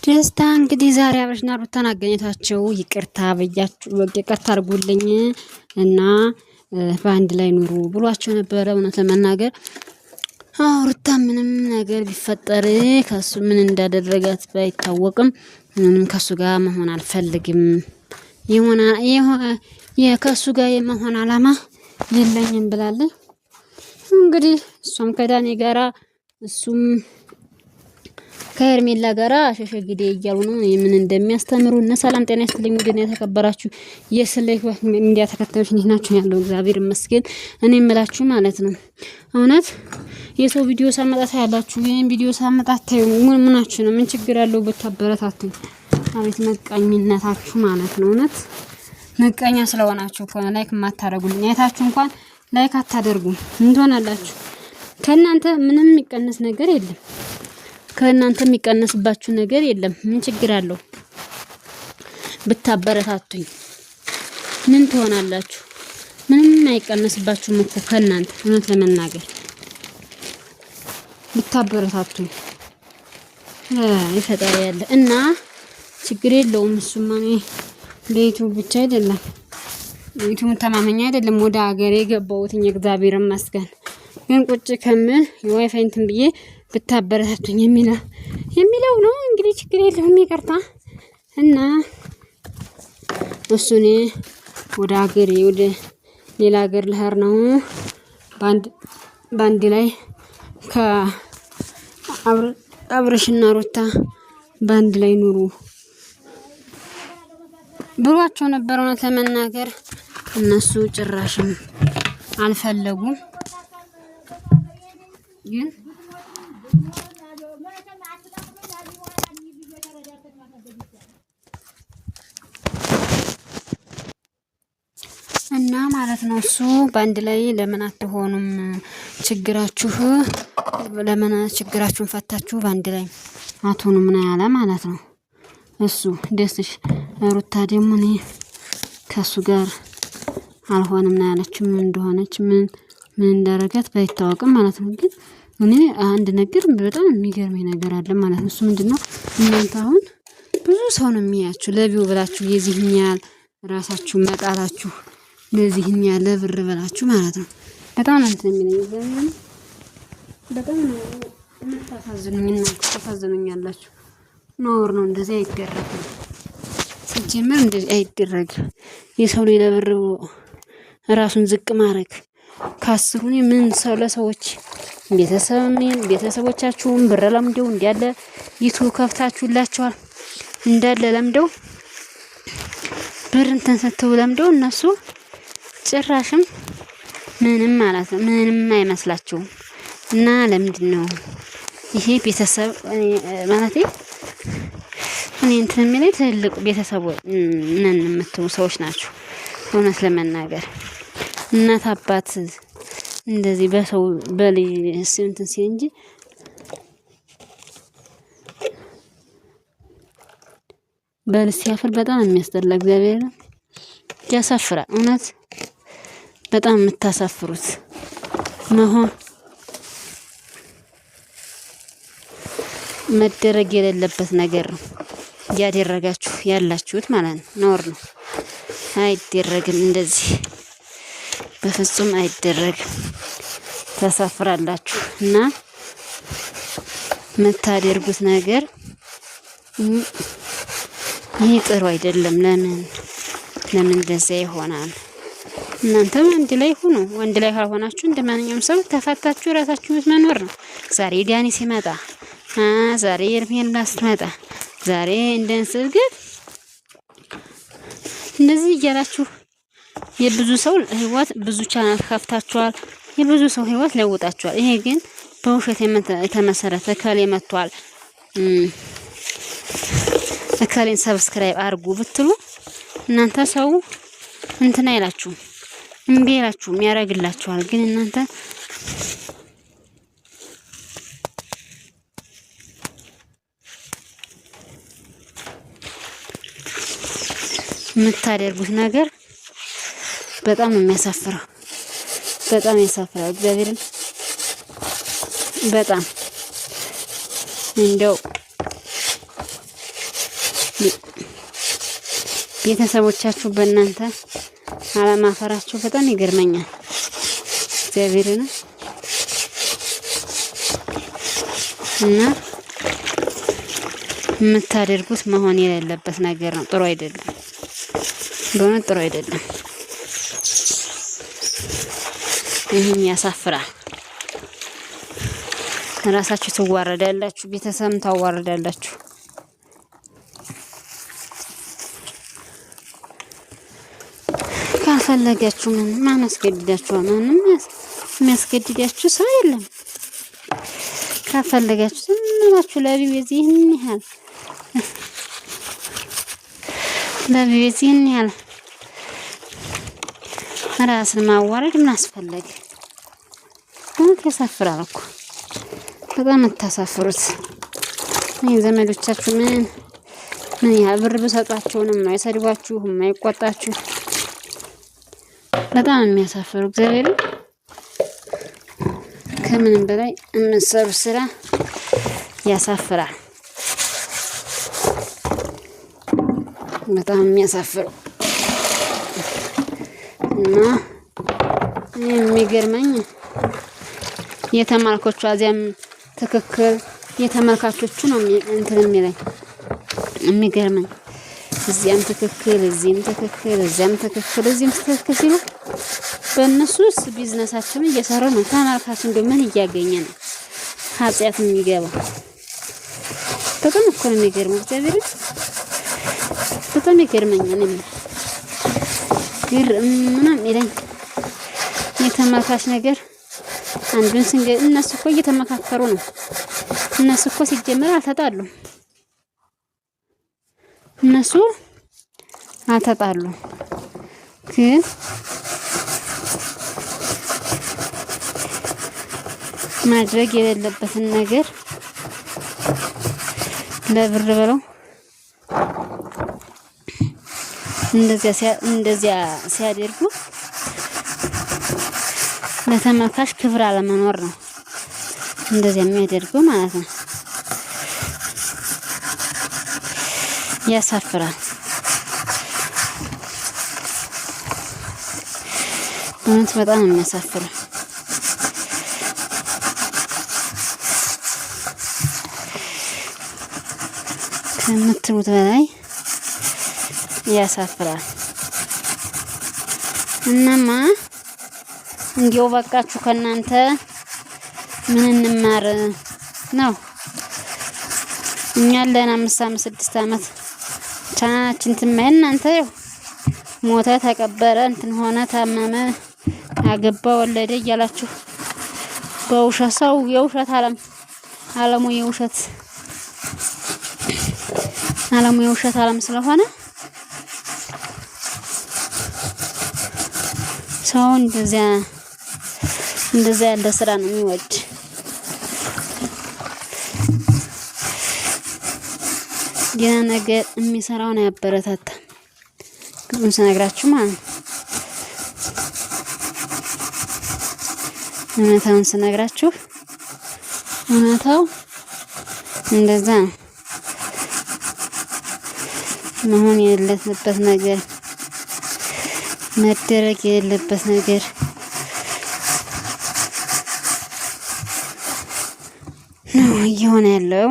ደስታ እንግዲህ ዛሬ አብርሽና ሩታን አገኘታቸው። ይቅርታ አድርጉልኝ እና በአንድ ላይ ኑሩ ብሏቸው ነበረ። እውነት ለመናገር ሩታ ምንም ነገር ቢፈጠር ከሱ ምን እንዳደረጋት ባይታወቅም ምንም ከሱ ጋር መሆን አልፈልግም ከሱ ጋር የመሆን አላማ የለኝም ብላለች። እንግዲህ እሷም ከዳኔ ጋራ እሱም ከሄርሜላ ጋራ ሸሸግዴ እያሉ ነው። ምን እንደሚያስተምሩ እና ሰላም ጤና ይስጥልኝ። ግን የተከበራችሁ የስልክ ሚዲያ ተከታዮች እንዴት ናችሁ? ያለው እግዚአብሔር ይመስገን። እኔ እምላችሁ ማለት ነው እውነት የሰው ቪዲዮ ሳመጣታ ያላችሁ ይሄን ቪዲዮ ሳመጣታ ምናችሁ ነው? ምን ችግር አለው ብታበረታቱኝ? አቤት መቀኝነታችሁ ማለት ነው። እውነት መቀኛ ስለሆናችሁ እኮ ነው ላይክ የማታደርጉልኝ። አይታችሁ እንኳን ላይክ አታደርጉም። ምን ትሆናላችሁ? ከእናንተ ምንም የሚቀነስ ነገር የለም። ከእናንተ የሚቀነስባችሁ ነገር የለም። ምን ችግር አለው ብታበረታቱኝ? ምን ትሆናላችሁ? ምንም አይቀነስባችሁም እኮ ከእናንተ እውነት ለመናገር ብታበረታቱኝ ይፈጠር ያለ እና ችግር የለውም። እሱማ ለዩቲዩብ ብቻ አይደለም ዩቲዩብ ተማመኛ አይደለም ወደ ሀገሬ የገባሁት እግዚአብሔር ይመስገን። ግን ቁጭ ከምል የዋይፋይ እንትን ብዬ ብታበረታቱኝ የሚለው ነው እንግዲህ ችግር የለውም። ይቅርታ እና እሱኔ ወደ ሀገሬ ወደ ሌላ ሀገር ልሄድ ነው። ባንድ ላይ አብርሽና ሩታ ባንድ ላይ ኑሩ ብሏቸው ነበር። እውነት ለመናገር እነሱ ጭራሽም አልፈለጉም። ግን እና ማለት ነው እሱ ባንድ ላይ ለምን አትሆኑም? ለምን ችግራችሁን ፈታችሁ ባንድ ላይ አትሆኑም ነው ያለ ማለት ነው እሱ ደስሽ። ሩታ ደግሞ እኔ ከሱ ጋር አልሆንም ነው ያለችው። ምን እንደሆነች ምን እንዳረጋት ባይታወቅም ማለት ነው። ግን እኔ አንድ ነገር በጣም የሚገርመኝ ነገር አለ ማለት ነው። እሱ ምንድነው እናንተ አሁን ብዙ ሰው ነው የሚያችሁ ለቪው ብላችሁ የዚህኛል ራሳችሁ መጣላችሁ ለዚህኛል ለብር ብላችሁ ማለት ነው። በጣም እንትን የሚለኝ በጣም ታሳዝኑኛላችሁ። ነውር ነው፣ እንደዚህ አይደረግም። ሲጀመር እንደዚህ አይደረግም። የሰው ላይ ለብር ራሱን ዝቅ ማድረግ ካስሩኝ ምን ሰው ለሰዎች ቤተሰቦቻችሁን ብር ለምደው እንዳለ ዩቲዩብ ከፍታችሁላቸዋል እንዳለ ለምደው ብር እንትን ሰጥተው ለምደው እነሱ ጭራሽም ምንም ማለት ነው ምንም አይመስላችሁም። እና ለምንድን ነው ይሄ ቤተሰብ ማለቴ እኔ እንትን የሚለኝ ትልቅ ቤተሰብ ነን የምትሉ ሰዎች ናቸው። እውነት ለመናገር እናት አባት እንደዚህ በሰው በልጅ እንትን ሲል እንጂ በልጅ ሲያፍር በጣም የሚያስጠላ እግዚአብሔር ያሳፍራል። እውነት በጣም የምታሳፍሩት መሆን መደረግ የሌለበት ነገር ነው ያደረጋችሁ ያላችሁት ማለት ነው። ነውር ነው፣ አይደረግም። እንደዚህ በፍጹም አይደረግም። ተሳፍራላችሁ እና የምታደርጉት ነገር ይሄ ጥሩ አይደለም። ለምን እንደዛ ይሆናል? እናንተም አንድ ላይ ሁኑ። ወንድ ላይ ካልሆናችሁ እንደማንኛውም ሰው ተፋታችሁ ራሳችሁን መኖር ነው። ዛሬ ዳኒ ሲመጣ ዛሬ ኤርሜላ ስትመጣ ዛሬ እንደንስል ግን እንደዚህ እያላችሁ የብዙ ሰው ህይወት ብዙ ቻናል ከፍታችኋል። የብዙ ሰው ህይወት ለውጣችኋል። ይሄ ግን በውሸት የተመሰረተ ከሌ መጥቷል እከሌን ሰብስክራይብ አድርጉ ብትሉ እናንተ ሰው እንትና አይላችሁም፣ እምቢ አይላችሁም፣ ያደርግላችኋል። ግን እናንተ የምታደርጉት ነገር በጣም ነው የሚያሳፍረው። በጣም ያሳፍራል። እግዚአብሔርን በጣም እንደው ቤተሰቦቻችሁ በእናንተ አለማፈራችሁ በጣም ይገርመኛል። እግዚአብሔርን እና የምታደርጉት መሆን የሌለበት ነገር ነው። ጥሩ አይደለም፣ በእውነት ጥሩ አይደለም። ይህን ያሳፍራል። ራሳችሁ ትዋረዳላችሁ፣ ቤተሰብም ታዋረዳላችሁ። ካልፈለጋችሁ ማን አስገድዳችኋል? ማንም የሚያስገድዳችሁ ሰው የለም። ካልፈለጋችሁ ዝም ብላችሁ ለቢቤዝ ይህን ያህል ራስን ማዋረድ ምን አስፈለገ? እውነት ያሳፍራል እኮ በጣም የምታሳፍሩት። ዘመዶቻችሁ ምን ያህል ብር ብሰጧቸውንም አይሰድቧችሁ፣ የማይቆጣችሁ በጣም የሚያሳፍሩ። እግዚአብሔር ከምንም በላይ የምትሰሩት ስራ ያሳፍራል። በጣም የሚያሳፍሩ እና የሚገርመኝ የተማልኮቹ አዚያም ትክክል የተመልካቾቹ ነው እንትን የሚለኝ የሚገርመኝ። እዚያም ትክክል፣ እዚህም ትክክል፣ እዚያም ትክክል፣ እዚህም ትክክል ሲሉ በእነሱስ ቢዝነሳቸውን እየሰሩ ነው። ተመልካች እንደው ምን እያገኘ ነው? ኃጢአት የሚገባው በጣም እኮ ነው የሚገርመው። እግዚአብሔር በጣም ይገርመኛል። ምንም ይለኝ የተመልካች ነገር አንዱን እነሱ እኮ እየተመካከሩ ነው። እነሱ እኮ ሲጀመር አልተጣሉም። እነሱ አልተጣሉም፣ ግን ማድረግ የሌለበትን ነገር ለብር ብለው እንደዚያ ሲያደርጉ ለተመልካች ክብር አለመኖር ነው እንደዚያ የሚያደርገው ማለት ነው። ያሳፍራል። እውነት በጣም የሚያሳፍረው። ከምትሉት በላይ ያሳፍራል። እናማ እንዲያው በቃችሁ ከእናንተ ምን እንማር ነው? እኛ ያለን 5 ዓመት 6 ዓመት ቻናችን ትማይ እናንተ ሞተ ተቀበረ እንትን ሆነ ታመመ አገባ ወለደ እያላችሁ በውሸት ሰው የውሸት ዓለሙ የውሸት ዓለም ስለሆነ ሰው እንደዚያ ያለ ስራ ነው የሚወድ። ገና ነገር የሚሰራውን ያበረታታ። ግን ስነግራችሁ ማለት ነው እውነታውን ስነግራችሁ እውነታው እንደዛ ነው። መሆን የሌለበት ነገር መደረግ የሌለበት ነገር ነው እየሆነ ያለው።